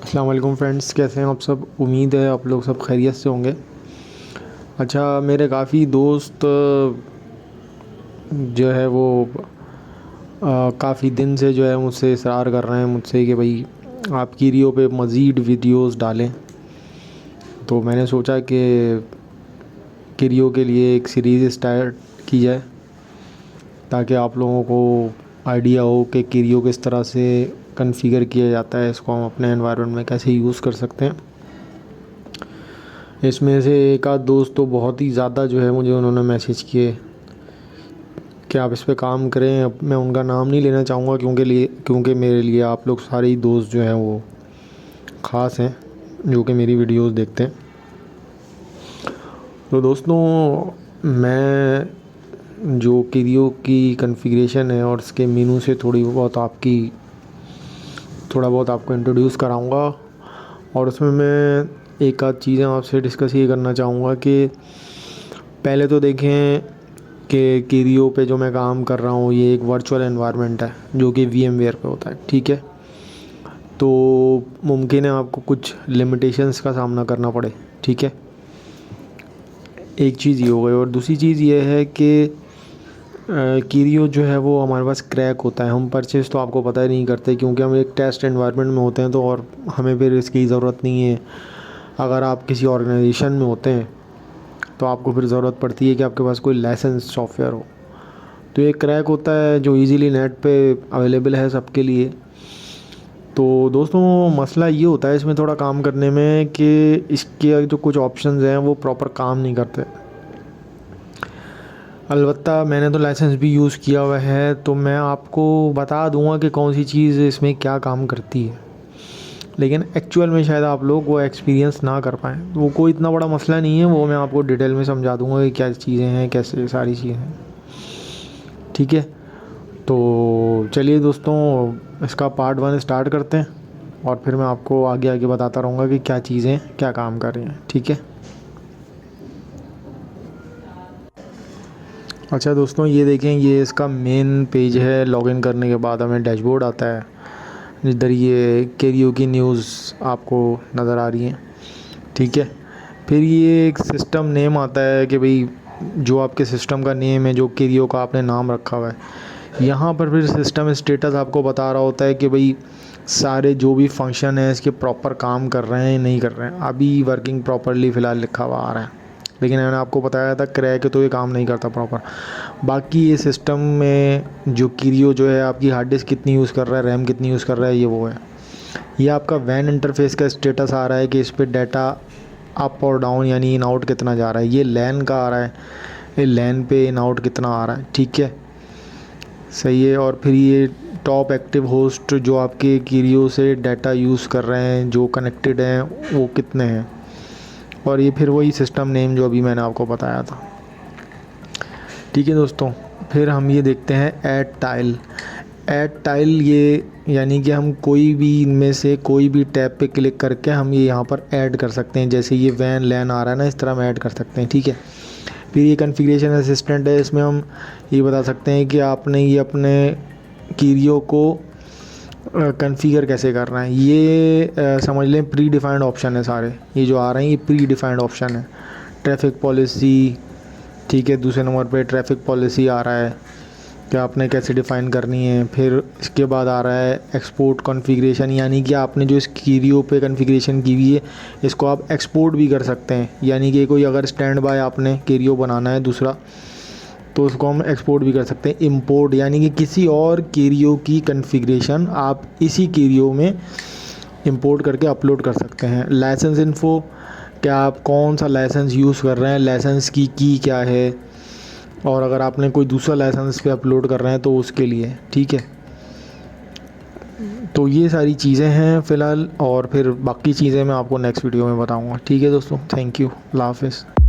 अस्सलाम वालेकुम फ्रेंड्स, कैसे हैं आप सब। उम्मीद है आप लोग सब खैरियत से होंगे। अच्छा, मेरे काफ़ी दोस्त जो है वो काफ़ी दिन से जो है मुझसे इसरार कर रहे हैं मुझसे कि भाई आप कीरियो पे मज़ीद वीडियोस डालें। तो मैंने सोचा कि कीरियो के लिए एक सीरीज़ स्टार्ट की जाए ताकि आप लोगों को आइडिया हो कि कीरियो किस तरह से कॉन्फ़िगर किया जाता है, इसको हम अपने एनवायरनमेंट में कैसे यूज़ कर सकते हैं। इसमें से एक आध दोस्त तो बहुत ही ज़्यादा जो है मुझे उन्होंने मैसेज किए कि आप इस पे काम करें। अब मैं उनका नाम नहीं लेना चाहूँगा क्योंकि मेरे लिए आप लोग सारे ही दोस्त जो हैं वो ख़ास हैं जो कि मेरी वीडियोस देखते हैं। तो दोस्तों, मैं जो कीरियो की कॉन्फ़िगरेशन है और इसके मेनू से थोड़ा बहुत आपको इंट्रोड्यूस कराऊंगा। और उसमें मैं एक आध चीज़ें आपसे डिस्कस ये करना चाहूँगा कि पहले तो देखें कि कीरियो पे जो मैं काम कर रहा हूँ ये एक वर्चुअल एनवायरनमेंट है जो कि VMware पे होता है, ठीक है। तो मुमकिन है आपको कुछ लिमिटेशंस का सामना करना पड़े, ठीक है। एक चीज़ ये हो गई, और दूसरी चीज़ ये है कि कीरियो जो है वो हमारे पास क्रैक होता है। हम परचेज़ तो आपको पता ही नहीं करते क्योंकि हम एक टेस्ट एनवायरनमेंट में होते हैं, तो और हमें फिर इसकी ज़रूरत नहीं है। अगर आप किसी ऑर्गेनाइजेशन में होते हैं तो आपको फिर ज़रूरत पड़ती है कि आपके पास कोई लाइसेंस सॉफ्टवेयर हो। तो ये क्रैक होता है जो इजीली नेट पे अवेलेबल है सबके लिए। तो दोस्तों, मसला ये होता है इसमें थोड़ा काम करने में कि इसके जो कुछ ऑप्शंस हैं वो प्रॉपर काम नहीं करते। अलबत्ता मैंने तो लाइसेंस भी यूज़ किया हुआ है, तो मैं आपको बता दूंगा कि कौन सी चीज़ इसमें क्या काम करती है, लेकिन एक्चुअल में शायद आप लोग वो एक्सपीरियंस ना कर पाएँ। वो कोई इतना बड़ा मसला नहीं है, वो मैं आपको डिटेल में समझा दूंगा कि क्या चीज़ें हैं, कैसे सारी चीज़ें हैं, ठीक है। तो चलिए दोस्तों, इसका पार्ट 1 स्टार्ट करते हैं और फिर मैं आपको आगे आगे बताता रहूँगा कि क्या चीज़ें क्या काम कर रही हैं, ठीक है। अच्छा दोस्तों, ये देखें, ये इसका मेन पेज है। लॉगिन करने के बाद हमें डैशबोर्ड आता है जिधर ये कीरियो की न्यूज़ आपको नज़र आ रही है, ठीक है। फिर ये एक सिस्टम नेम आता है कि भाई जो आपके सिस्टम का नेम है, जो कीरियो का आपने नाम रखा हुआ है, यहाँ पर फिर सिस्टम स्टेटस आपको बता रहा होता है कि भाई सारे जो भी फंक्शन है इसके प्रॉपर काम कर रहे हैं नहीं कर रहे हैं। अभी वर्किंग प्रॉपरली फ़िलहाल लिखा हुआ आ रहा है, लेकिन मैंने आपको बताया था क्रैक तो ये काम नहीं करता प्रॉपर। बाकी ये सिस्टम में जो कीरियो जो है आपकी हार्ड डिस्क कितनी यूज़ कर रहा है, रैम कितनी यूज़ कर रहा है, ये वो है। ये आपका वैन इंटरफेस का स्टेटस आ रहा है कि इस पर डाटा अप और डाउन यानी इन आउट कितना जा रहा है। ये लैन का आ रहा है, ये लैन पे इन आउट कितना आ रहा है, ठीक है, सही है। और फिर ये टॉप एक्टिव होस्ट जो आपके कीरियो से डाटा यूज़ कर रहे हैं, जो कनेक्टेड हैं, वो कितने हैं। और ये फिर वही सिस्टम नेम जो अभी मैंने आपको बताया था, ठीक है दोस्तों। फिर हम ये देखते हैं ऐड टाइल ये यानी कि हम कोई भी इनमें से कोई भी टैब पे क्लिक करके हम ये यहाँ पर ऐड कर सकते हैं। जैसे ये वैन लैन आ रहा है ना, इस तरह हम ऐड कर सकते हैं, ठीक है। फिर ये कॉन्फ़िगरेशन असिस्टेंट है, इसमें हम ये बता सकते हैं कि आपने ये अपने कीरियो को कॉन्फ़िगर कैसे करना है। ये समझ लें प्री डिफाइंड ऑप्शन है सारे, ये जो आ रहे हैं ये प्री डिफाइंड ऑप्शन है। ट्रैफिक पॉलिसी, ठीक है, दूसरे नंबर पे ट्रैफिक पॉलिसी आ रहा है कि आपने कैसे डिफ़ाइन करनी है। फिर इसके बाद आ रहा है एक्सपोर्ट कॉन्फ़िगरेशन, यानी कि आपने जो इस कीरियो पे कॉन्फ़िगरेशन की हुई है इसको आप एक्सपोर्ट भी कर सकते हैं। यानी कि कोई अगर स्टैंड बाय आपने कीरियो बनाना है दूसरा तो उसको हम एक्सपोर्ट भी कर सकते हैं। इंपोर्ट यानी कि किसी और कीरियो की कॉन्फ़िगरेशन आप इसी कीरियो में इंपोर्ट करके अपलोड कर सकते हैं। लाइसेंस इन्फो, क्या आप कौन सा लाइसेंस यूज़ कर रहे हैं, लाइसेंस की क्या है, और अगर आपने कोई दूसरा लाइसेंस पे अपलोड कर रहे हैं तो उसके लिए, ठीक है। तो ये सारी चीज़ें हैं फ़िलहाल, और फिर बाकी चीज़ें मैं आपको नेक्स्ट वीडियो में बताऊँगा। ठीक है दोस्तों, थैंक यू, अल्लाह हाफ़िज़।